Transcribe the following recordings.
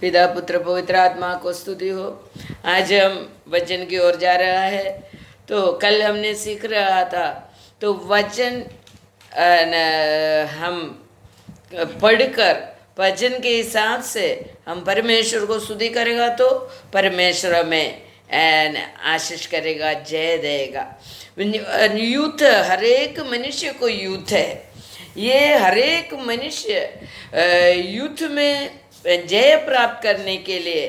पिता पुत्र पवित्र आत्मा को स्तुति हो। आज हम वचन की ओर जा रहा है। तो कल हमने सीख रहा था, तो वचन हम पढ़कर वचन के हिसाब से हम परमेश्वर को स्तुति करेगा तो परमेश्वर हमें आशीष करेगा, जय देगा। यूथ, हर एक मनुष्य को यूथ है। ये हर एक मनुष्य यूथ में जय प्राप्त करने के लिए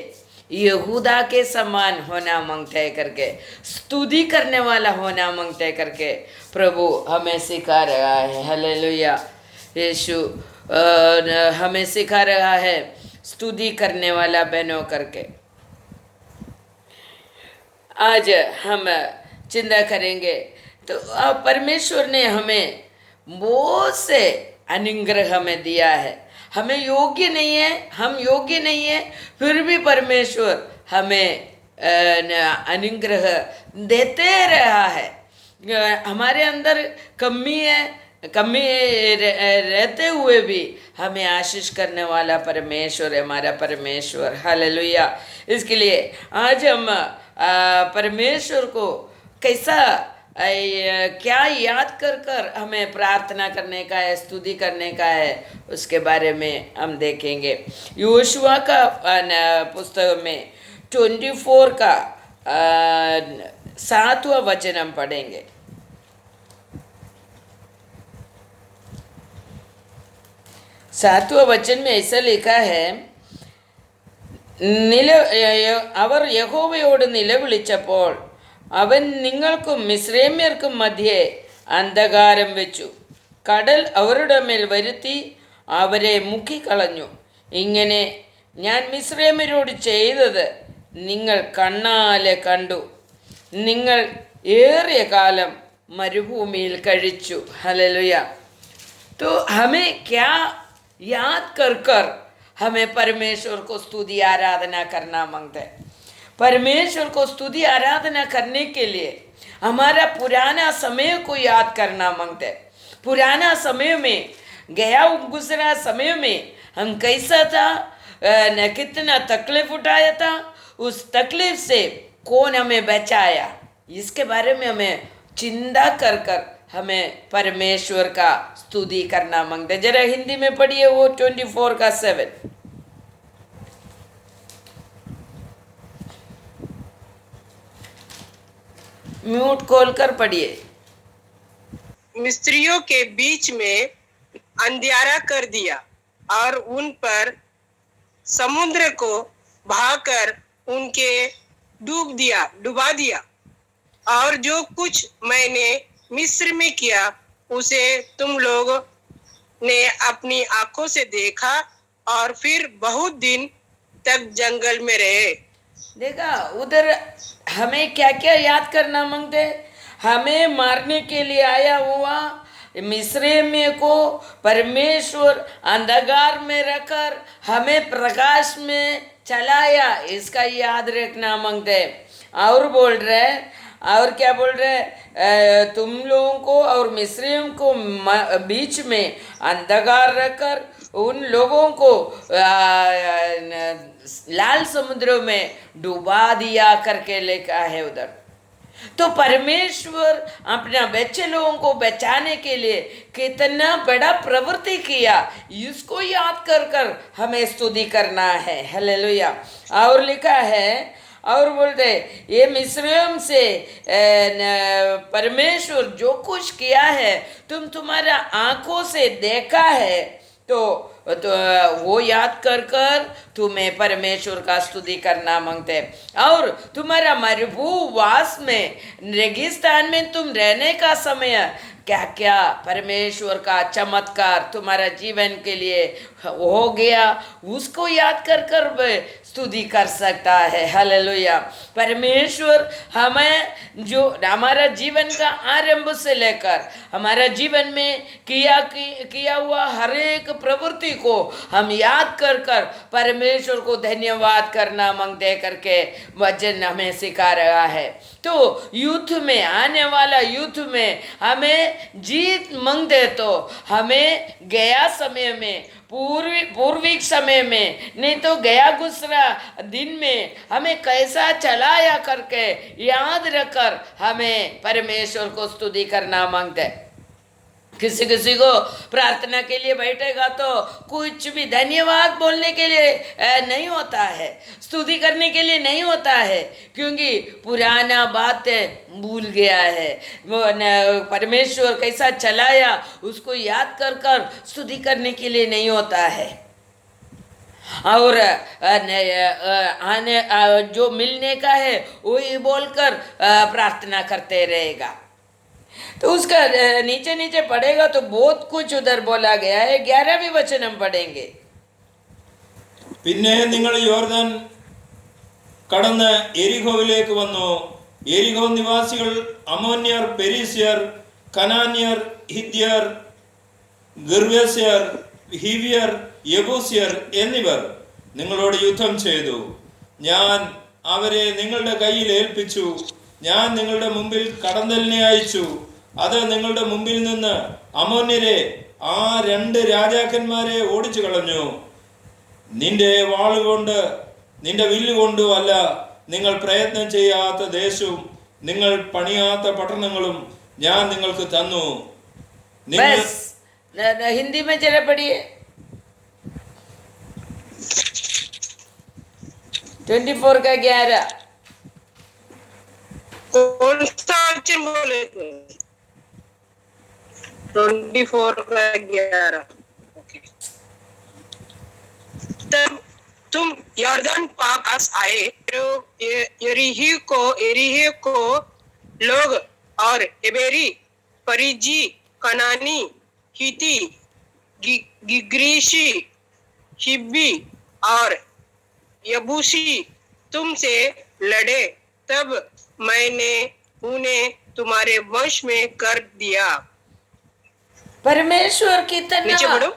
यहूदा के समान होना मांगता है करके, स्तुति करने वाला होना मांगता है करके प्रभु हमें सिखा रहा है। हालेलुया। यीशु हमें सिखा रहा है स्तुति करने वाला बनो करके। आज हम चिंता करेंगे तो परमेश्वर ने हमें बहुत से अनुग्रह हमें दिया है। हमें योग्य नहीं है, हम योग्य नहीं है, फिर भी परमेश्वर हमें अनुग्रह देते रहा है। हमारे अंदर कमी है, कमी रहते हुए भी हमें आशीष करने वाला परमेश्वर है, हमारा परमेश्वर। हालेलुया। इसके लिए आज हम परमेश्वर को कैसा क्या याद कर कर हमें प्रार्थना करने का है, स्तुति करने का है, उसके बारे में हम देखेंगे। योशुआ का पुस्तक में 24 का 7वां वचन हम पढ़ेंगे। सातवां वचन में ऐसा लिखा है, അവർ യഹോവയോട് നിലവിളിച്ചപ്പോൾ അവൻ നിങ്ങൾക്കും മിസ്രൈമ്യർക്കും മധ്യേ അന്ധകാരം വെച്ചു, കടൽ അവരുടെ മേൽ വരുത്തി അവരെ മുക്കിക്കളഞ്ഞു. ഇങ്ങനെ ഞാൻ മിസ്രൈമ്യരോട് ചെയ്തത് നിങ്ങൾ കണ്ണാലെ കണ്ടു. നിങ്ങൾ ഏറിയ കാലം മരുഭൂമിയിൽ കഴിച്ചു. ഹല്ലേലൂയ। तो हमें क्या याद कर कर हमें परमेश्वर को स्तुति आराधना करना मांगते हैं। परमेश्वर को स्तुति आराधना करने के लिए हमारा पुराना समय को याद करना मांगते हैं। पुराना समय में गया गुजरा समय में हम कैसा था, न कितना तकलीफ उठाया था, उस तकलीफ से कौन हमें बचाया, इसके बारे में हमें चिंता कर कर हमें परमेश्वर का स्तुति करना मांगते। जरा हिंदी में पढ़िए वो 24 का 7। म्यूट खोलकर पढ़िए। मिस्रियों के बीच में अंधियारा कर दिया और उन पर समुद्र को बहाकर उनके डुबा दिया। और जो कुछ मैंने मिस्र में किया उसे तुम लोग ने अपनी आंखों से देखा और फिर बहुत दिन तक जंगल में रहे। देखा उधर हमें क्या क्या याद करना मांगते। हमें मारने के लिए आया हुआ मिस्र को परमेश्वर अंधकार में रखकर हमें प्रकाश में चलाया, इसका याद रखना मांगते। और बोल रहे, और क्या बोल रहे, तुम लोगों को और मिस्रियों को बीच में अंधकार रखकर उन लोगों को लाल समुद्र में डुबा दिया करके लिखा है उधर। तो परमेश्वर अपना बच्चे लोगों को बचाने के लिए कितना बड़ा प्रवृत्ति किया, इसको याद कर कर हमें स्तुति करना है। हालेलुया। और लिखा है, और बोलते ये मिस्रियों से परमेश्वर जो कुछ किया है तुम तुम्हारा आंखों से देखा है, तो वो याद कर कर तुम्हें परमेश्वर का स्तुति करना मांगते हैं। और तुम्हारा मरुभूवास में, रेगिस्तान में तुम रहने का समय क्या क्या परमेश्वर का चमत्कार तुम्हारा जीवन के लिए हो गया, उसको याद कर कर स्तुति कर सकता है। हालेलुया। परमेश्वर हमें जो हमारा जीवन का आरंभ से लेकर हमारा जीवन में किया हुआ हर एक प्रवृत्ति को हम याद कर कर परमेश्वर को धन्यवाद करना मांगते करके वचन हमें सिखा रहा है। तो युद्ध में, आने वाला युद्ध में हमें जीत मांगते तो हमें गया समय में, पूर्विक समय में, नहीं तो गया गुजरा दिन में हमें कैसा चलाया करके याद रखकर हमें परमेश्वर को स्तुति करना मांगते हैं। किसी किसी को प्रार्थना के लिए बैठेगा तो कुछ भी धन्यवाद बोलने के लिए नहीं होता है, स्तुति करने के लिए नहीं होता है, क्योंकि पुराना बातें भूल गया है। वो परमेश्वर कैसा चलाया उसको याद कर कर स्तुति करने के लिए नहीं होता है। और आने जो मिलने का है वही बोलकर प्रार्थना करते रहेगा। तो उसका नीचे नीचे पढ़ेगा तो बहुत कुछ उधर बोला गया है। 11वीं वचन हम पढ़ेंगे। പിന്നെ നിങ്ങൾ യോർദാൻ കടന്ന് എരിഹോവിലേക്ക് വന്നു. എരിഹോ നിവാസികൾ അമോന്യർ, പെരിസ്യർ, കനാന്യർ, ഹിത്യർ, ഗിർവേസ്യർ, ഹിവിയർ, യെബൂസ്യർ എന്നിവർ നിങ്ങളോട് യുദ്ധം ചെയ്തു. ഞാൻ അവരെ നിങ്ങളുടെ കയ്യിൽ ഏൽപ്പിച്ചു. ഞാൻ നിങ്ങളുടെ മുമ്പിൽ കടന്നലിനെ അയച്ചു. അത് നിങ്ങളുടെ മുമ്പിൽ നിന്ന് അമോന്യരെ, ആ 2 രാജാക്കന്മാരെ ഓടിച്ചു കളഞ്ഞു. നിന്റെ വാളുകൊണ്ട് നിന്റെ വില്ലുകൊണ്ടും അല്ല, നിങ്ങൾ പ്രയത്നം ചെയ്യാത്ത ദേശവും നിങ്ങൾ പണിയാത്ത പട്ടണങ്ങളും ഞാൻ നിങ്ങൾക്ക് തന്നു. हिंदी में जरा पढ़िए। 24 का 11 कौन सा वचन बोले? 24 का 11। तब तुम यॉर्दन पार पास आए तो यरीहो को लोग और एबेरी, परिजी, कनानी, हिती, गिग्रीशी, हिब्बी और यबूसी तुमसे लड़े, तब मैंने उन्हें तुम्हारे वश में कर दिया। परमेश्वर कितना नीचे बढ़ो।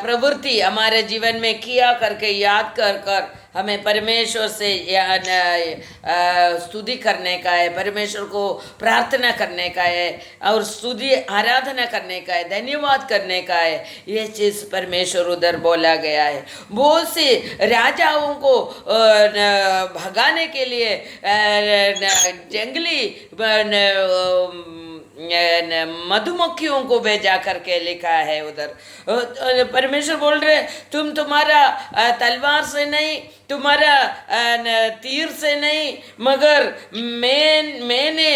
प्रवृत्ति हमारे जीवन में किया करके याद कर कर हमें परमेश्वर से स्तुति करने का है, परमेश्वर को प्रार्थना करने का है और स्तुति आराधना करने का है, धन्यवाद करने का है। ये चीज़ परमेश्वर उधर बोला गया है। बहुत से राजाओं को भगाने के लिए जंगली मधुमक्खियों को भेजा करके लिखा है उधर। परमेश्वर बोल रहे तुम तुम्हारा तलवार से नहीं, तुम्हारा तीर से नहीं, मगर मैंने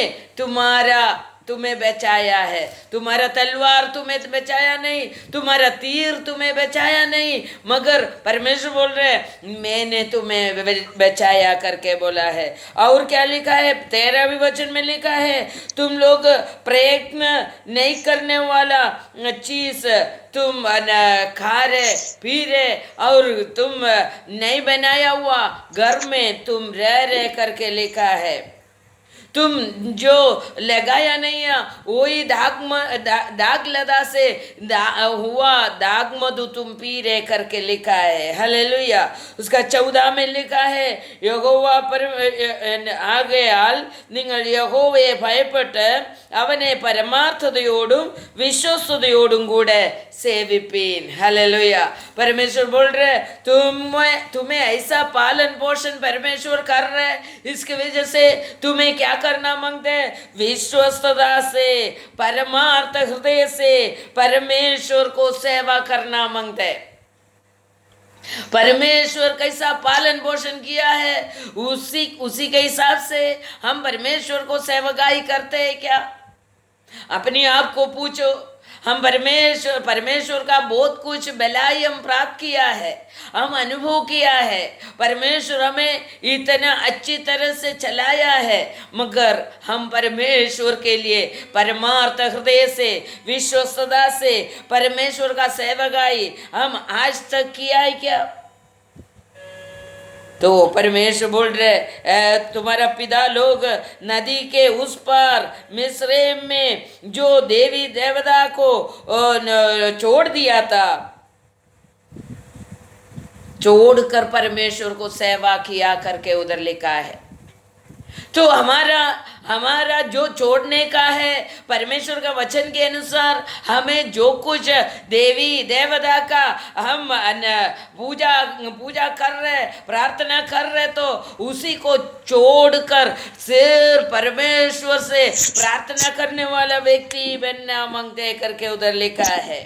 तुम्हें बचाया है। तुम्हारा तलवार तुम्हें बचाया नहीं, तुम्हारा तीर तुम्हें बचाया नहीं, मगर परमेश्वर बोल रहे मैंने तुम्हें बचाया करके बोला है। और क्या लिखा है? 13वीं वचन में लिखा है तुम लोग प्रयत्न नहीं करने वाला चीज तुम खा रहे पी रहे और तुम नहीं बनाया हुआ घर में तुम रह करके लिखा है। तुम जो लगाया नहीं है वही दाग लदा से हुआ दाग मधु तुम पी रहे करके लिखा है। हालेलुया। उसका 14 में लिखा है യഹോവ ആകയാൽ നിങ്ങൾ യഹോവയെ ഭയപ്പെട്ട് അവനെ പരമാർത്ഥതയോടും വിശ്വസ്തയോടും കൂടെ सेविपीन। हालेलुया। परमेश्वर बोल रहे तुम्हें ऐसा पालन पोषण परमेश्वर कर रहे, इसकी वजह से तुम्हें क्या करना मांगते हैं? विश्वस्तता से, परमार्थ हृदय से परमेश्वर को सेवा करना मांगते हैं। परमेश्वर कैसा पालन पोषण किया है उसी के हिसाब से हम परमेश्वर को सेवकाई करते हैं क्या? अपने आप को पूछो। हम परमेश्वर का बहुत कुछ भलाई हम प्राप्त किया है, हम अनुभव किया है। परमेश्वर हमें इतना अच्छी तरह से चलाया है, मगर हम परमेश्वर के लिए परमार्थ हृदय से, विश्वस्तता से परमेश्वर का सेवकाई हम आज तक किया है क्या? तो परमेश्वर बोल रहे तुम्हारा पिता लोग नदी के उस पार मिस्रैम में जो देवी देवता को छोड़ दिया था, छोड़कर परमेश्वर को सेवा किया करके उधर लिखा है। तो हमारा जो छोड़ने का है, परमेश्वर का वचन के अनुसार हमें जो कुछ देवी देवता का हम पूजा कर रहे, प्रार्थना कर रहे, तो उसी को छोड़कर सिर्फ परमेश्वर से प्रार्थना करने वाला व्यक्ति बनना मांगते करके उधर लिखा है।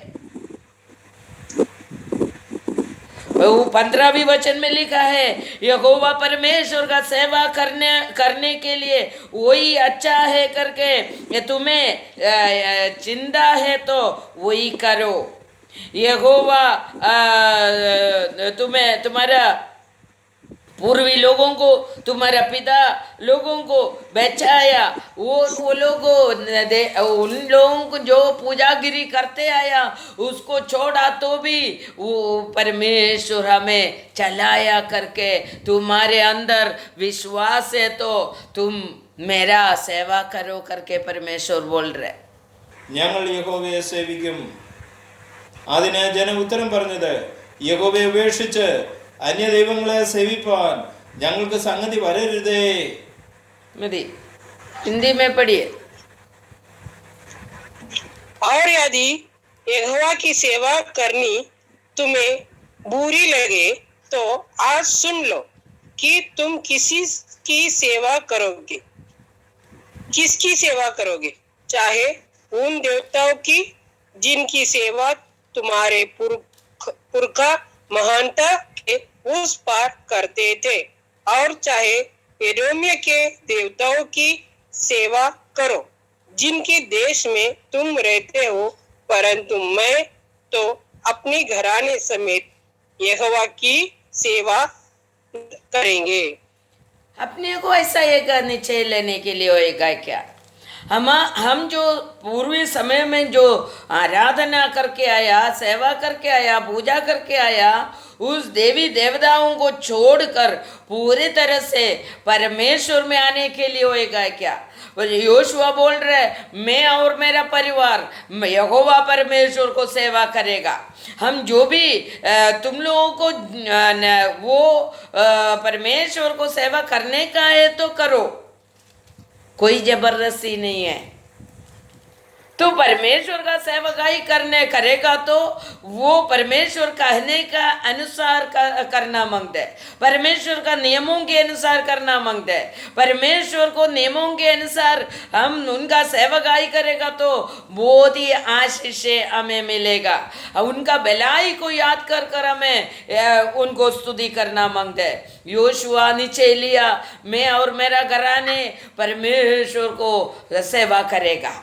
वो 15वीं वचन में लिखा है, यहोवा परमेश्वर का सेवा करने के लिए वही अच्छा है करके, ये तुम्हें चिंता है तो वही करो। यहोवा तुम्हारा पूर्वी लोगों को, तुम्हारा पिता लोगों को बचाया, वो लोगों उन लोगों को जो पूजागिरी करते आया उसको छोड़ा तो भी वो परमेश्वर हमें चलाया करके, तुम्हारे अंदर विश्वास है तो तुम मेरा सेवा करो करके परमेश्वर बोल रहे। ഞങ്ങൾ യഹോവയെ സേവിക്കും. അതിന് ജനം ഉത്തരം പറഞ്ഞത്, യഹോവയെ ഉപേക്ഷിച്ച് അന്യദൈവങ്ങളെ സേവിപ്പാൻ ഞങ്ങൾക്ക് സംഗതി വരരുതേ. मेरी हिंदी में पढ़िए। और यदि यहोवा की सेवा करनी तुम्हें बुरी लगे तो आज सुन लो कि तुम किसी की सेवा करोगे, किसकी सेवा करोगे, चाहे उन देवताओं की जिनकी सेवा तुम्हारे पुरखा महानता के उस पार करते थे, और चाहे एदोमिया के देवताओं की सेवा करो जिनके देश में तुम रहते हो, परंतु मैं तो अपनी घराने समेत यहोवा की सेवा करेंगे। अपने को ऐसा एक निश्चय लेने के लिए होएगा क्या? हम जो पूर्वी समय में जो आराधना करके आया, सेवा करके आया, पूजा करके आया, उस देवी देवताओं को छोड़कर पूरी तरह से परमेश्वर में आने के लिए होएगा क्या? योशुआ बोल रहे, मैं और मेरा परिवार यहोवा परमेश्वर को सेवा करेगा। हम जो भी तुम लोगों को वो परमेश्वर को सेवा करने का है तो करो, कोई जबरदस्ती नहीं है। तो परमेश्वर का सेवकाई करेगा तो वो परमेश्वर कहने का अनुसार करना मांगता है, परमेश्वर का नियमों के अनुसार करना मांगता है। परमेश्वर को नियमों के अनुसार हम उनका सेवकाई करेगा तो बहुत ही आशीष हमें मिलेगा। उनका भलाई को याद कर हमें उनको स्तुति करना मांगता है। योशुआ नीचे लिया, मैं और मेरा घराने परमेश्वर को सेवा करेगा।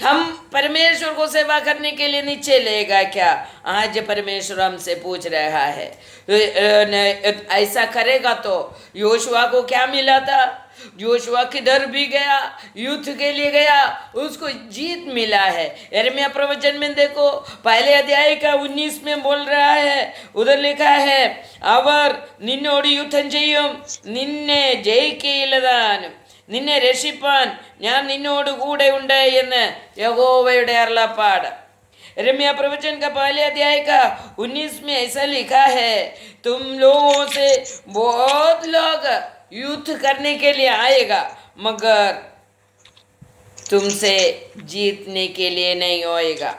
हम परमेश्वर को सेवा करने के लिए नीचे लेगा क्या? आज परमेश्वर हमसे पूछ रहा है, ऐसा करेगा तो योशुआ को क्या मिला था? योशुआ किधर भी गया, युद्ध के लिए गया, उसको जीत मिला है। यिर्मयाह प्रवचन में देखो, पहले अध्याय का 19 में बोल रहा है, उधर लिखा है, अवर निन्नोड युद्धं चेय्युम निन्ने जयिक्कयिल्लतानुम നിന്നെ രക്ഷിപ്പാൻ ഞാൻ നിന്നോട് കൂടെ ഉണ്ട് എന്ന് യഹോവയുടെ അരുളപ്പാട്। यिर्मयाह प्रवचन का पहले अध्याय का 19 में ऐसा लिखा है, तुम लोगों से बहुत लोग युद्ध करने के लिए आएगा, मगर तुमसे जीतने के लिए नहीं होएगा,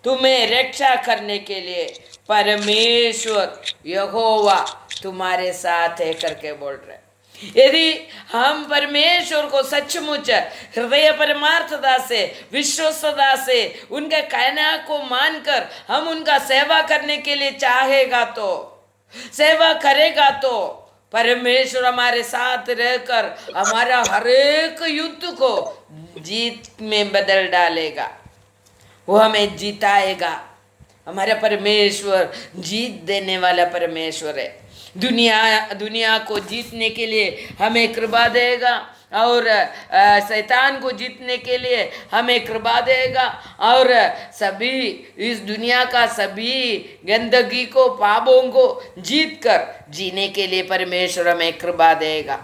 तुम्हें रक्षा करने के लिए परमेश्वर यहोवा तुम्हारे साथ है करके बोल रहे। यदि हम परमेश्वर को सचमुच हृदय परमार्थता से, विश्वस्तता से उनके कहना को मानकर हम उनका सेवा करने के लिए चाहेगा तो, सेवा करेगा तो परमेश्वर हमारे साथ रहकर हमारा हर एक युद्ध को जीत में बदल डालेगा, वो हमें जिताएगा। हमारा परमेश्वर जीत देने वाला परमेश्वर है। दुनिया को जीतने के लिए हमें कृपा देगा, और शैतान को जीतने के लिए हमें कृपा देगा, और सभी इस दुनिया का सभी गंदगी को, पापों को जीत कर जीने के लिए परमेश्वर हमें कृपा देगा।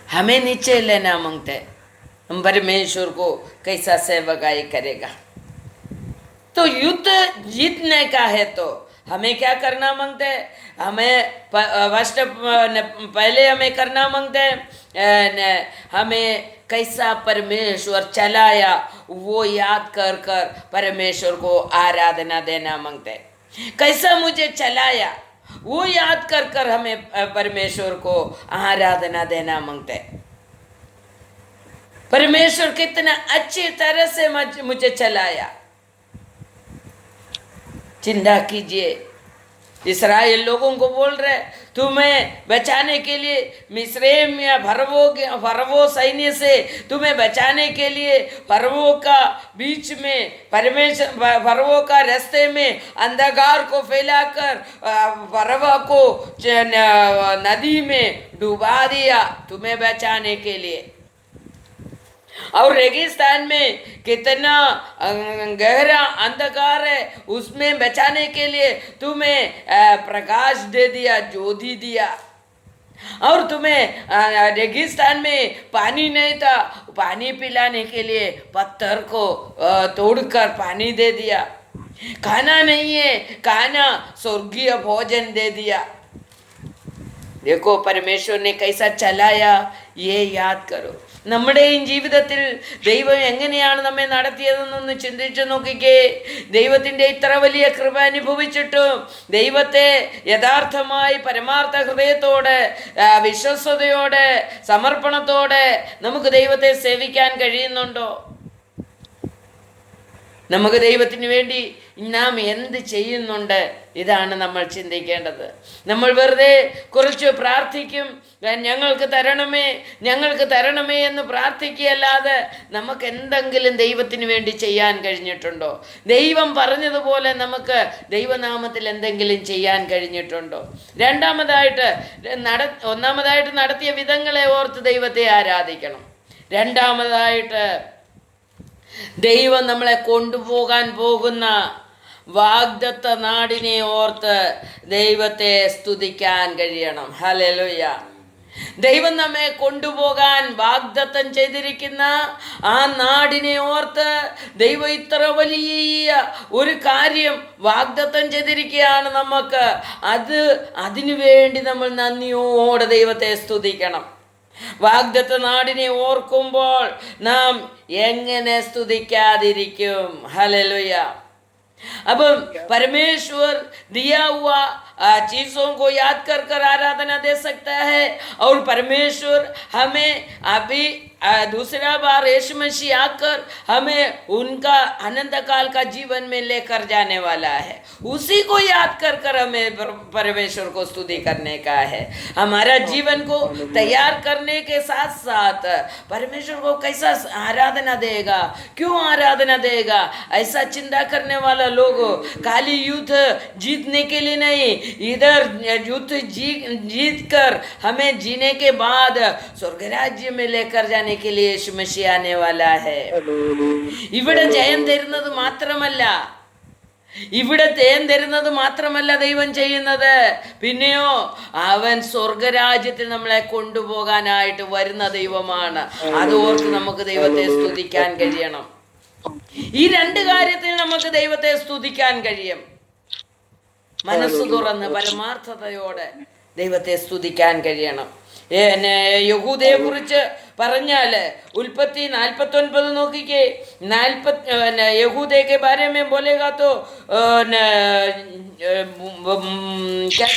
हमें नीचे लेना मांगते हैं, हम परमेश्वर को कैसा सेवकाई करेगा। तो युद्ध जीतने का है तो हमें क्या करना मांगते हैं? हमें फर्स्ट पहले हमें करना मांगते हैं, हमें कैसा परमेश्वर चलाया वो याद कर कर परमेश्वर को आराधना देना मांगते हैं। कैसा मुझे चलाया वो याद कर कर हमें परमेश्वर को आराधना देना मांगते हैं। परमेश्वर कितना अच्छी तरह से मुझे चलाया। चिंता कीजिए, इस्राएल लोगों को बोल रहे तुम्हें बचाने के लिए मिस्रैम या फरवो सैन्य से तुम्हें बचाने के लिए फरवो का बीच में फरवो का रास्ते में अंधकार को फैलाकर फरवो को नदी में डुबा दिया तुम्हें बचाने के लिए। और रेगिस्तान में कितना गहरा अंधकार है, उसमें बचाने के लिए तुम्हें प्रकाश दे दिया, ज्योति दिया। और तुम्हें रेगिस्तान में पानी नहीं था, पानी पिलाने के लिए पत्थर को तोड़कर पानी दे दिया। खाना नहीं है, खाना स्वर्गीय भोजन दे दिया। देखो परमेश्वर ने कैसा चलाया, ये याद करो। നമ്മുടെ ഈ ജീവിതത്തിൽ ദൈവം എങ്ങനെയാണ് നമ്മെ നടത്തിയതെന്നൊന്ന് ചിന്തിച്ചു നോക്കിക്കേ. ദൈവത്തിൻ്റെ ഇത്ര വലിയ കൃപ അനുഭവിച്ചിട്ടും ദൈവത്തെ യഥാർത്ഥമായി പരമാർത്ഥ ഹൃദയത്തോടെ വിശ്വസ്തയോടെ സമർപ്പണത്തോടെ നമുക്ക് ദൈവത്തെ സേവിക്കാൻ കഴിയുന്നുണ്ടോ? നമുക്ക് ദൈവത്തിന് വേണ്ടി നാം എന്ത് ചെയ്യുന്നുണ്ട്? ഇതാണ് നമ്മൾ ചിന്തിക്കേണ്ടത്. നമ്മൾ വെറുതെ കുറിച്ച് പ്രാർത്ഥിക്കും, ഞങ്ങൾക്ക് തരണമേ ഞങ്ങൾക്ക് തരണമേ എന്ന് പ്രാർത്ഥിക്കുകയല്ലാതെ നമുക്ക് എന്തെങ്കിലും ദൈവത്തിന് വേണ്ടി ചെയ്യാൻ കഴിഞ്ഞിട്ടുണ്ടോ? ദൈവം പറഞ്ഞതുപോലെ നമുക്ക് ദൈവനാമത്തിൽ എന്തെങ്കിലും ചെയ്യാൻ കഴിഞ്ഞിട്ടുണ്ടോ? ഒന്നാമതായിട്ട് നടത്തിയ വിധങ്ങളെ ഓർത്ത് ദൈവത്തെ ആരാധിക്കണം. രണ്ടാമതായിട്ട് ദൈവം നമ്മളെ കൊണ്ടുപോകാൻ പോകുന്ന വാഗ്ദത്ത നാടിനെ ഓർത്ത് ദൈവത്തെ സ്തുതിക്കാൻ കഴിയണം. ഹല്ലേലൂയ. ദൈവം നമ്മെ കൊണ്ടുപോകാൻ വാഗ്ദത്തം ചെയ്തിരിക്കുന്ന ആ നാടിനെ ഓർത്ത് ദൈവം ഇത്ര വലിയ ഒരു കാര്യം വാഗ്ദത്തം ചെയ്തിരിക്കുകയാണ് നമുക്ക്. അതിനു വേണ്ടി നമ്മൾ നന്ദിയോടെ ദൈവത്തെ സ്തുതിക്കണം. വാഗ്ദത്ത നാടിനെ ഓർക്കുമ്പോൾ നാം എങ്ങനെ സ്തുതിക്കാതിരിക്കും? ഹല്ലേലൂയ. അപ്പം परमेश्वर दिया हुआ चीज़ों को याद कर कर आराधना दे सकता है। और परमेश्वर हमें अभी दूसरा बार यीशु मसीह आकर हमें उनका अनंत काल का जीवन में लेकर जाने वाला है। उसी को याद कर कर हमें परमेश्वर को स्तुति करने का है। हमारा जीवन को तैयार करने के साथ साथ परमेश्वर को कैसा आराधना देगा, क्यों आराधना देगा? ऐसा चिंता करने वाला लोग खाली युद्ध जीतने के लिए नहीं, इधर युद्ध जीत कर हमें जीने के बाद स्वर्ग राज्य में लेकर जाने के लिए यीशु मसीह आने वाला है। ഇവിടെ ജയം തരുന്നത് മാത്രമല്ല ദൈവം ചെയ്യുന്നത്, പിന്നെയോ അവൻ സ്വർഗരാജ്യത്തിൽ നമ്മളെ കൊണ്ടുപോകാനായിട്ട് വരുന്ന ദൈവമാണ്. അതോർത്ത് നമുക്ക് ദൈവത്തെ സ്തുതിക്കാൻ കഴിയണം. ഈ രണ്ട് കാര്യത്തിൽ നമുക്ക് ദൈവത്തെ സ്തുതിക്കാൻ കഴിയും. മനസ്സ് തുറന്ന് പരമാർത്ഥതയോടെ ദൈവത്തെ സ്തുതിക്കാൻ കഴിയണം. യഹൂദയെ കുറിച്ച് പറഞ്ഞാൽ ഉൽപ്പത്തി 49 നോക്കിക്കേ. യഹൂദे के बारे में बोलेगा तो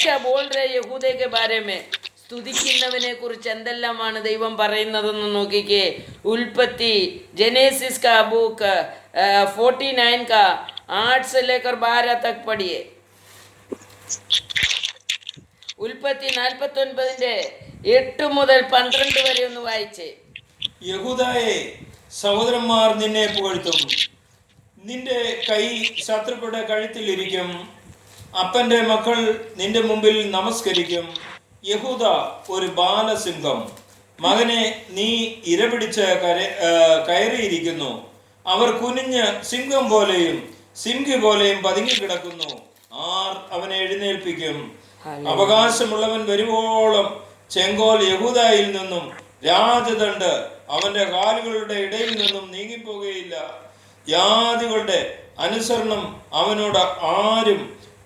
क्या बोल रहे യഹൂദे के बारे में? സ്തുതിക്കുന്നവനെ കുറിച്ച് എന്തെല്ലാമാണ് ദൈവം പറയുന്നതെന്ന് നോക്കിക്കേ. ഉൽപ്പത്തി जेनेसिस का बुक 49 का 8 से लेकर 12 तक पढ़िए. ഉൽപ്പത്തി 49 8 മുതൽ 12 വരെ ഒന്ന് വായിച്ചേ. യഹൂദായെ, സഹോദരന്മാർ നിന്നെ പുകഴ്ത്തും, നിന്റെ കൈ ശത്രുക്കളുടെ കഴുത്തിലിരിക്കും, അപ്പന്റെ മക്കൾ നിന്റെ മുമ്പിൽ നമസ്കരിക്കും. യഹൂദ ഒരു ബാലസിംഹം, മകനെ നീ ഇരപിടിച്ച് കയറിയിരിക്കുന്നു. അവർ കുനിഞ്ഞ് സിംഹം പോലെയും സിംഹി പോലെയും പതുങ്ങിക്കിടക്കുന്നു. ആർ അവനെ എഴുന്നേൽപ്പിക്കും? അവകാശമുള്ളവൻ വരുവോളം ചെങ്കോൽ യഹൂദായിൽ നിന്നും രാജദണ്ഡ് അവന്റെ കാലുകളുടെ ഇടയിൽ നിന്നും നീങ്ങിപ്പോകുകയില്ല. ജാതികളുടെ അനുസരണം അവനോട് ആരും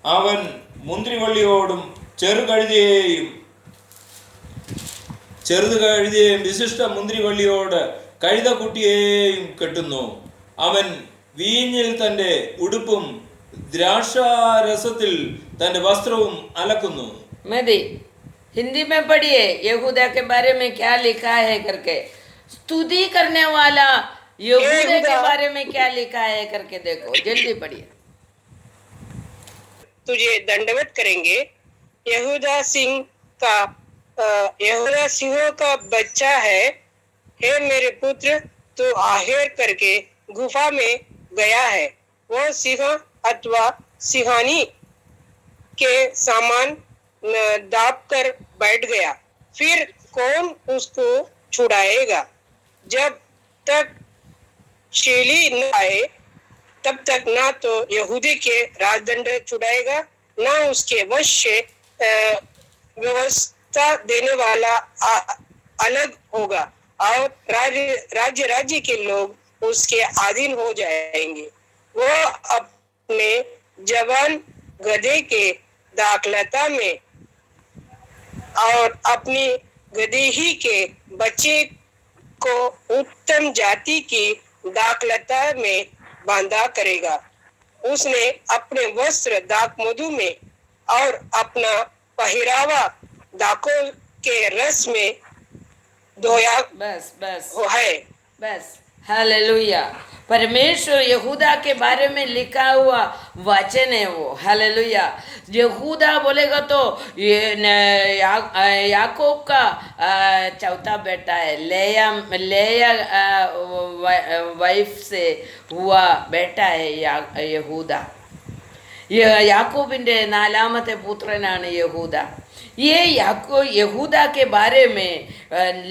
അവൻ മുന്തിരിവള്ളിയോടും ചെറുകഴുതിയെയും വിശിഷ്ട മുന്തിരിവള്ളിയോട് കഴുതക്കുട്ടിയെയും കെട്ടുന്നു. അവൻ വീഞ്ഞിൽ തൻ്റെ ഉടുപ്പും ദ്രാക്ഷാരസത്തിൽ തൻ്റെ വസ്ത്രവും അലക്കുന്നു. मदी हिंदी में पढ़िए यहूदा के बारे में क्या लिखा है करके. स्तुति करने वाला यहूदा के बारे में क्या लिखा है करके देखो, जल्दी पढ़िए. तुझे दंडवत करेंगे. यहूदा सिंहों का बच्चा है. हे मेरे पुत्र, तू आहेर करके गुफा में गया है. वो सिंह अथवा सिंहानी के सामान दाप कर बैठ गया. फिर कौन उसको छुड़ाएगा? जब तक शेली न आए तब तक ना तो यहूदी के राजदंड छुड़ाएगा, ना उसके वश से व्यवस्था देने वाला अलग होगा, और राज्य के लोग उसके अधीन हो जाएंगे. वो अपने जवान गधे के दाखलता में और अपनी गदही के बच्चे को उत्तम जाति की दाखलता में बांधा करेगा. उसने अपने वस्त्र दाख मधु में और अपना पहरावा दाखों के रस में धोया बस बस है. बस हालेलुया. परमेश्वर यहूदा के बारे में लिखा हुआ वचन है वो. हालेलुया. यहूदा बोलेगा तो ये याकूब का चौथा बेटा है. लेया वाइफ से हुआ बेटा है यहूदा. याकूबिന്റെ നാലാമത്തെ പുത്രനാണ് യഹൂദ. ये यहूदा के बारे में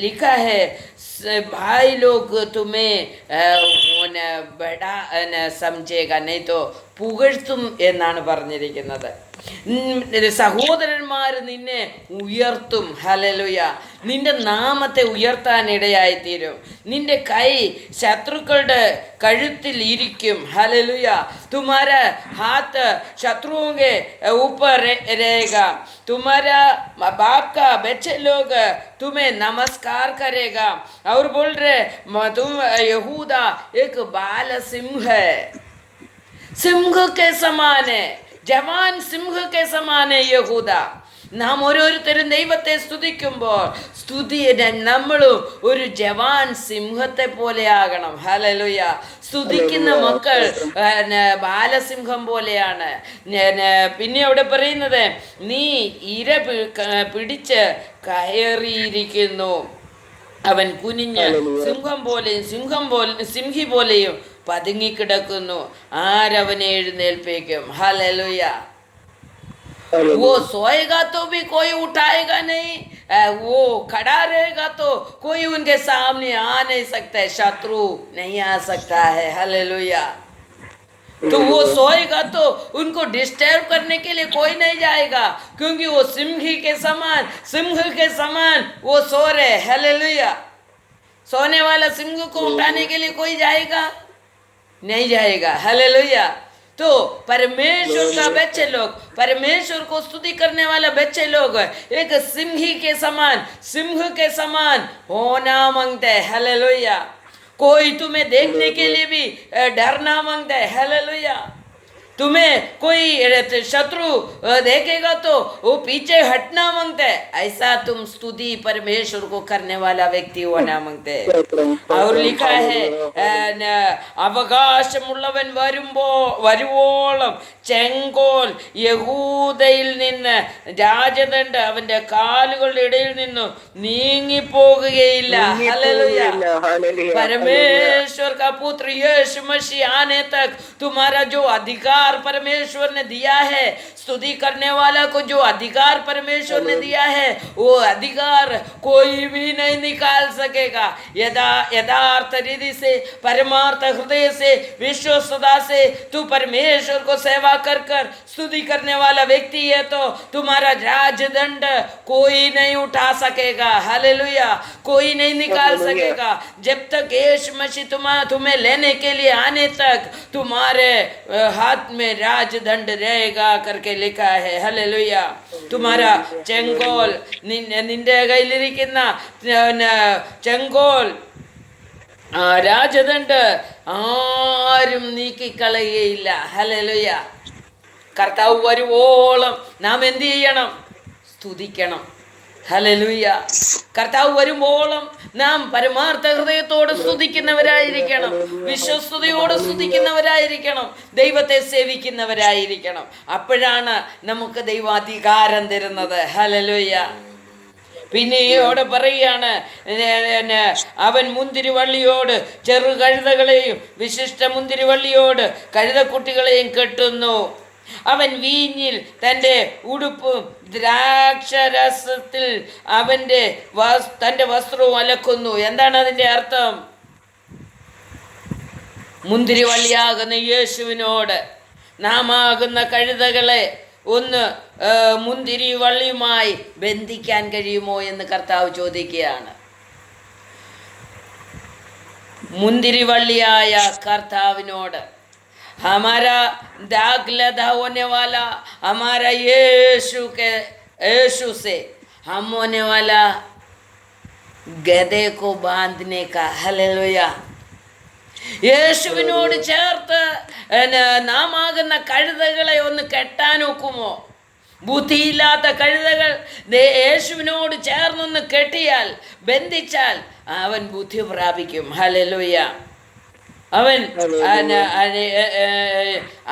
लिखा है, भाई लोग तुम्हें बड़ा समझेगा, नहीं तो പുകഴ്ത്തും എന്നാണ് പറഞ്ഞിരിക്കുന്നത്. സഹോദരന്മാർ നിന്നെ ഉയർത്തും. ഹല്ലേലൂയ. നിന്റെ നാമത്തെ ഉയർത്താൻ ഇടയായിത്തീരും. നിന്റെ കൈ ശത്രുക്കളുടെ കഴുത്തിൽ ഇരിക്കും. ഹല്ലേലൂയ. तुम्हारा हाथ शत्रुओं के ऊपर रहेगा. तुम्हारा बाप का बच्चे लोग तुम्हें नमस्कार करेगा. और बोल रहे तुम यहूदा एक बाल सिंह है, സിംഹ के समान है, ജവാൻ സിംഹ के समान है യഹൂദ. നാം ഓരോരുത്തരും ദൈവത്തെ സ്തുതിക്കുമ്പോൾ നമ്മളും ഒരു ജവാൻ സിംഹത്തെ പോലെ ആകണം. ഹല്ലേലൂയ. സ്തുതിക്കുന്ന മക്കൾ ബാലസിംഹം പോലെയാണ്. പിന്നെ അവിടെ പറയുന്നത്, നീ ഇര പിടിച്ച് കയറിയിരിക്കുന്നു. അവൻ കുനിഞ്ഞ് സിംഹി പോലെയും പതുങ്ങിക്കിടക്കുന്നു. ആരവനെ എഴുന്നേൽപ്പിക്കും? ഹല്ലേലൂയ. वो सोएगा तो भी कोई उठाएगा नहीं, वो खड़ा रहेगा तो कोई उनके सामने आ नहीं सकता है, शत्रु नहीं आ सकता है. हालेलुया. तो वो सोएगा तो उनको डिस्टर्ब करने के लिए कोई नहीं जाएगा, क्योंकि वो सिंह के समान वो सो रहे. हालेलुया. सोने वाला सिंह को उठाने के लिए कोई जाएगा? नहीं जाएगा. हालेलुया. तो परमेश्वर का बच्चे लोग, परमेश्वर को स्तुति करने वाला बच्चे लोग एक सिंह के समान होना मांगते हैं. हालेलुया. कोई तुम्हें देखने के लिए भी डरना मांगता है. हालेलुया. तुम्हें कोई शत्रु देखेगा तो वो पीछे हटना मांगते है. ऐसा तुम स्तुति परमेश्वर को करने वाला व्यक्ति होना मांगते हैं. और लिखा है, അവകാശമുള്ളവൻ വരുവോളം ചെങ്കോൽ യഹൂദയിൽ നിന്ന് രാജദണ്ഡ് അവന്റെ കാലുകളുടെ ഇടയിൽ നിന്നും നീങ്ങിപ്പോകുകയില്ല. ഹല്ലേലൂയ. परमेश्वर का पुत्र यीशु मसीह आने तक तुम्हारा जो अधिकार परमेश्वर ने दिया है, स्तुति करने वाला को जो अधिकार परमेश्वर ने दिया है, वो अधिकार कोई भी नहीं निकाल सकेगा. यथार्थ रीति से, परमार्थ हृदय से, विश्वसता से तू परमेश्वर को सेवा कर स्तुति करने वाला व्यक्ति है तो तुम्हारा राजदंड कोई नहीं उठा सकेगा. हालेलुया. कोई नहीं निकाल सकेगा. जब तक यीशु मसीह तुम्हें लेने के लिए आने तक तुम्हारे हाथ में राजदंड रहेगा करके लिखा है. ഹല്ലേലൂയ. तुम्हारा ചെങ്കോൽ, നിന്റെ കയ്യിലിരിക്കുന്ന ചെങ്കോൽ, രാജദണ്ഡ് ആരും നീക്കിക്കളയുകയില്ല. ഹല്ലേലൂയ. കർത്താവ് വരുവോളം നാം എന്ത് ചെയ്യണം? സ്തുതിക്കണം. ഹല്ലേലൂയ. കർത്താവ് വരുമ്പോളും നാം പരമാർത്ഥ ഹൃദയത്തോട് സ്തുതിക്കുന്നവരായിരിക്കണം, വിശ്വസ്തയോട് സ്തുതിക്കുന്നവരായിരിക്കണം, ദൈവത്തെ സേവിക്കുന്നവരായിരിക്കണം. അപ്പോഴാണ് നമുക്ക് ദൈവാധികാരം തരുന്നത്. ഹല്ലേലൂയ. പിന്നെ അവിടെ പറയുകയാണ്, അവൻ മുന്തിരിവള്ളിയോട് ചെറു കഴുതകളെയും വിശിഷ്ട മുന്തിരിവള്ളിയോട് കഴുതക്കുട്ടികളെയും കെട്ടുന്നു. അവൻ വീഞ്ഞിൽ തൻ്റെ ഉടുപ്പും ദ്രാക്ഷരസത്തിൽ തൻ്റെ വസ്ത്രവും അലക്കുന്നു. എന്താണ് അതിൻ്റെ അർത്ഥം? മുന്തിരിവള്ളിയാകുന്ന യേശുവിനോട് നാം ആകുന്ന കഴുതകളെ ഒന്ന് മുന്തിരിവള്ളിയുമായി ബന്ധിക്കാൻ കഴിയുമോ എന്ന് കർത്താവ് ചോദിക്കുകയാണ്. മുന്തിരിവള്ളിയായ കർത്താവിനോട് हमारा दाग लदा होने वाला, हमारा यीशु से हम होने वाला गधे को बांधने का. ഹല്ലേലൂയ. യേശുവിനോട് ചേർത്ത് നാം ആകുന്ന കഴുതകളെ ഒന്ന് കെട്ടാൻ ഒക്കുമോ? ബുദ്ധിയില്ലാത്ത കഴുതകൾ യേശുവിനോട് ചേർന്നൊന്ന് കെട്ടിയാൽ, ബന്ധിച്ചാൽ അവൻ ബുദ്ധി പ്രാപിക്കും. ഹല്ലേലൂയ.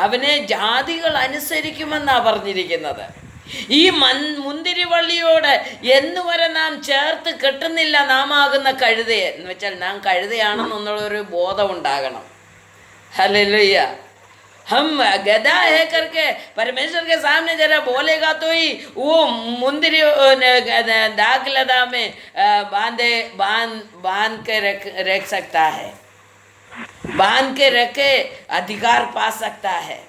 അവനെ ജാതികൾ അനുസരിക്കുമെന്നാണ് പറഞ്ഞിരിക്കുന്നത്. ഈ മുന്തിരിവള്ളിയോട് എന്നുവരെ നാം ചേർത്ത് കെട്ടുന്നില്ല നാം ആകുന്ന കഴുതയെ എന്ന് വെച്ചാൽ നാം കഴുതയാണെന്നുള്ളൊരു ബോധം ഉണ്ടാകണം. ഹല്ലേലൂയ. हम गधा है करके परमेश्वर के सामने जरा बोलेगा तो ही वो मुंदरी दाग लदा में बांध के रख सकता है, बांध के रखे अधिकार पा सकता है.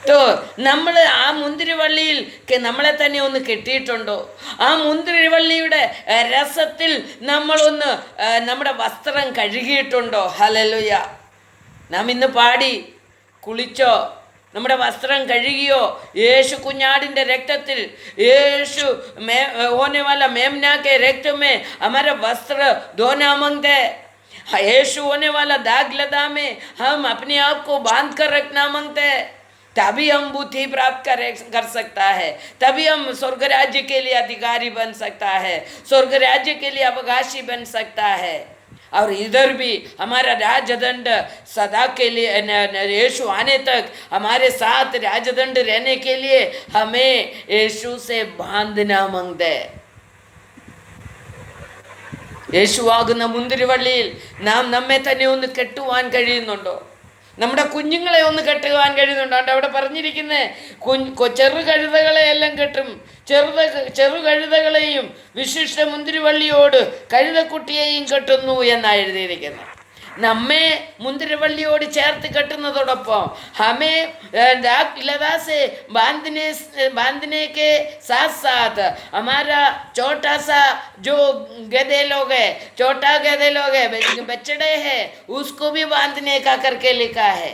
तो നമ്മൾ ആ മുന്തിരിവള്ളിയിൽ നമ്മളെ തന്നെ ഒന്ന് കെട്ടിയിട്ടുണ്ടോ? ആ മുന്തിരിവള്ളിയുടെ രസത്തിൽ നമ്മളൊന്ന് നമ്മുടെ വസ്ത്രം കഴുകിയിട്ടുണ്ടോ? ഹല്ലേലൂയ. നാം ഇന്ന് പാടി കുളിച്ചോ? നമ്മുടെ വസ്ത്രം കഴുകിയോ? യേശു കുഞ്ഞാടിൻ്റെ രക്തത്തിൽ, യേശു होने वाला मेमना के रक्त में हमारा वस्त्र धोना मांगते. यीशु होने वाला दाग लदा में हम अपने आप को बांध कर रखना मांगते हैं. तभी हम बुद्धि प्राप्त कर सकता है, तभी हम स्वर्ग राज्य के लिए अधिकारी बन सकता है, स्वर्ग राज्य के लिए अवकाशी बन सकता है. और इधर भी हमारा राजदंड सदा के लिए, यीशु आने तक हमारे साथ राजदंड रहने के लिए हमें यीशु से बांधना मांगते. യേശുവാകുന്ന മുന്തിരിവള്ളിയിൽ നാം നമ്മെ തന്നെ ഒന്ന് കെട്ടുവാൻ കഴിയുന്നുണ്ടോ? നമ്മുടെ കുഞ്ഞുങ്ങളെ ഒന്ന് കെട്ടുവാൻ കഴിയുന്നുണ്ടോ? അവിടെ പറഞ്ഞിരിക്കുന്നത് ചെറു കഴുതകളെ എല്ലാം കെട്ടും, ചെറു കഴുതകളെയും വിശിഷ്ട മുന്തിരിവള്ളിയോട് കഴുതക്കുട്ടിയെയും കെട്ടുന്നു എന്നാണ് എഴുതിയിരിക്കുന്നത്. നമ്മെ മുന്തിരിവള്ളിയോട് ചേർത്ത് കെട്ടുന്നതോടൊപ്പം ഹമേ लदा से बांधने के साथ साथ हमारा छोटा सा जो गधे लोग है, छोटा गधे लोग है, बछड़े है, उसको भी बांधने का करके लिखा है.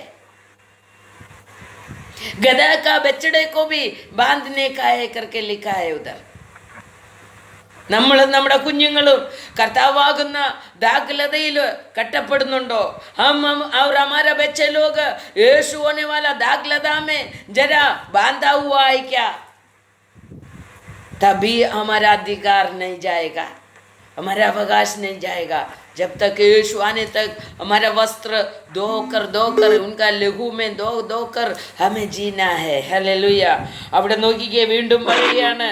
गधा का बछड़े को भी बांधने का है करके लिखा है उधर. നമ്മളും നമ്മുടെ കുഞ്ഞുങ്ങളും കർത്താവാകുന്ന ദാഖലതയിൽ കട്ടപ്പെടുന്നുണ്ടോ? और हमारा बच्चे लोग यीशु होने वाला दाखलता में जरा बांधा हुआ है क्या? तभी हमारा अधिकार नहीं जाएगा, हमारा अवकाश नहीं जाएगा. जब तक यीशु आने तक हमारा वस्त्र धोकर उनका लहू में धोकर हमें जीना है. ഹല്ലേലൂയ. അവിടെ നോക്കിക്കേ, വീണ്ടും പറയുകയാണ്,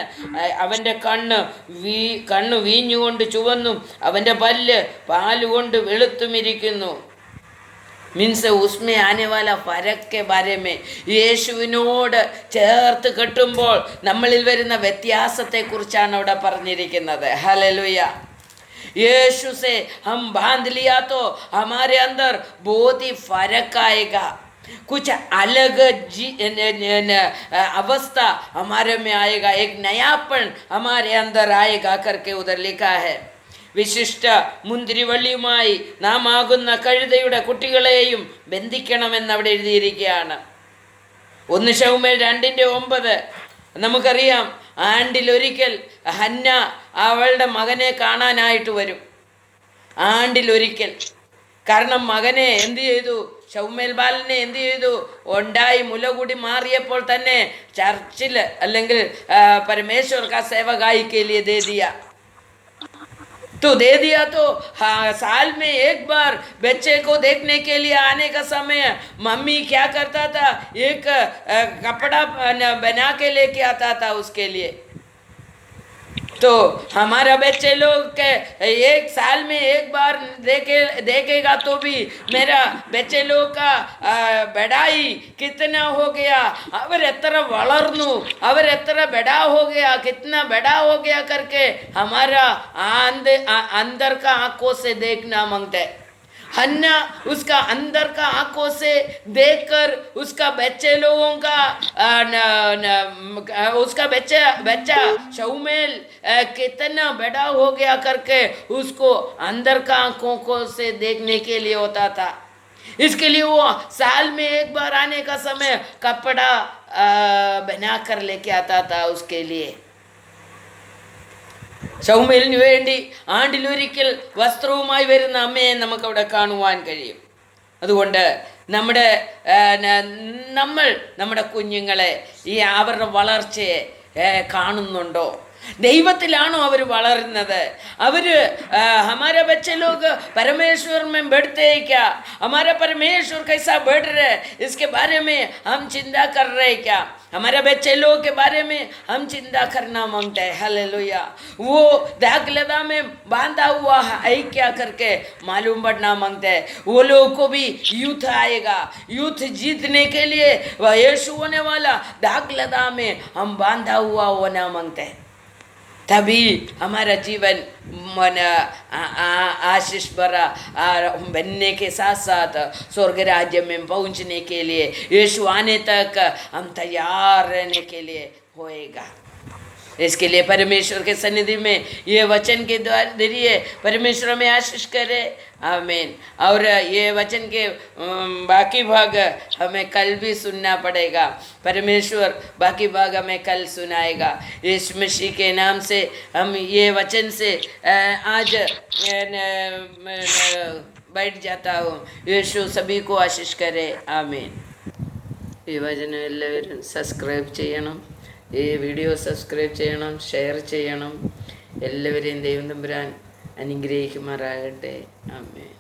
അവൻ്റെ കണ്ണ് വീഞ്ഞുകൊണ്ട് ചുവന്നും അവൻ്റെ പല്ല് പാലുകൊണ്ട് വെളുത്തുമിരിക്കുന്നു. മീൻസ് ഉസ്മേ ആനെ വാല ഫരക് കെ ബാരെ മേ, യേശുവിനോട് ചേർത്ത് കെട്ടുമ്പോൾ നമ്മളിൽ വരുന്ന വ്യത്യാസത്തെക്കുറിച്ചാണ് അവിടെ പറഞ്ഞിരിക്കുന്നത്. ഹല്ലേലൂയ. यीशु से हम बांध लिया तो हमारे अंदर बहुत ही फर्क आएगा, कुछ अलग अवस्था हमारे में आएगा, एक नयापन हमारे अंदर आएगा करके उधर लिखा है. വിശിഷ്ട മുന്തിരിവള്ളിയുമായി നാം ആകുന്ന കഴുതയുടെ കുട്ടികളെയും ബന്ധിക്കണമെന്ന് അവിടെ എഴുതിയിരിക്കുകയാണ്. 1 ശമൂവേൽ 2:9 നമുക്കറിയാം. ആണ്ടിലൊരിക്കൽ ഹന്ന അവളുടെ മകനെ കാണാനായിട്ട് വരും. ആണ്ടിലൊരിക്കൽ. കാരണം മകനെ എന്ത് ചെയ്തു? ശമൂവേൽ ബാലനെ എന്ത് ചെയ്തു? ഉണ്ടായി മുലകൂടി മാറിയപ്പോൾ തന്നെ ചർച്ചിൽ അല്ലെങ്കിൽ परमेश्वर का सेवकाई के लिए दे दिया. तो दे दिया तो साल में एक बार बच्चे को देखने के लिए आने का समय मम्मी क्या करता था? एक कपड़ा बना के लेके आता था उसके लिए. तो हमारा बच्चे लोग के 1 साल में एक बार देखेगा तो भी मेरा बच्चे लोग का बढ़ाई कितना हो गया, अवर एत्र വളർന്നു, अवर एत्र बड़ा हो गया, कितना बड़ा हो गया करके हमारा अंदर का आंखों से देखना मांगते. हन्ना उसका अंदर का आंखों से देखकर उसका बच्चे लोगों का उसका बच्चा शमूएल कितना बड़ा हो गया करके उसको अंदर का आंखों से देखने के लिए होता था. इसके लिए वो साल में एक बार आने का समय कपड़ा बना कर लेके आता था उसके लिए. ശമൂവേലിന് വേണ്ടി ആണ്ടിലൊരിക്കൽ വസ്ത്രവുമായി വരുന്ന അമ്മയെ നമുക്കവിടെ കാണുവാൻ കഴിയും. അതുകൊണ്ട് നമ്മുടെ കുഞ്ഞുങ്ങളെ ഈ അവരുടെ വളർച്ചയെ കാണുന്നുണ്ടോ? ദൈവത്തിലാണോ അവർ വളരുന്നത്? അവർ हमारे बच्चे लोग परमेश्वर में बढ़ते हैं क्या? हमारा परमेश्वर कैसा बढ़ रहा है इसके बारे में हम चिंता कर रहे हैं क्या? हमारे बच्चे लोगों के बारे में हम चिंता करना मांगते हैं. हालेलुया. वो दाखलता में बांधा हुआ है क्या करके मालूम पड़ना मांगते हैं. वो लोगों को भी यूथ आएगा. यूथ जीतने के लिए यीशु होने वाला दाखलता में हम बांधा हुआ होना मांगते हैं. तभी हमारा जीवन आशीष भरा बनने के साथ साथ स्वर्ग राज्य में पहुंचने के लिए यीशु आने तक हम तैयार रहने के लिए होएगा. इसके लिए परमेश्वर के सन्निधि में ये वचन के जरिए परमेश्वर में आशीष करे. आमीन. और ये वचन के बाकी भाग हमें कल भी सुनना पड़ेगा. परमेश्वर बाकी भाग हमें कल सुनाएगा. यीशु मसीह के नाम से हम ये वचन से आज बैठ जाता हूँ. यीशु सभी को आशीष करे. आमीन. ഈ വചനം എല്ലാവരും സബ്സ്ക്രൈബ് ചെയ്യണം. ഈ വീഡിയോ സബ്സ്ക്രൈബ് ചെയ്യണം, ഷെയർ ചെയ്യണം. എല്ലാവരെയും ദൈവം തമ്പുരാൻ അനുഗ്രഹിക്കുമാറാകട്ടെ. ആമേൻ.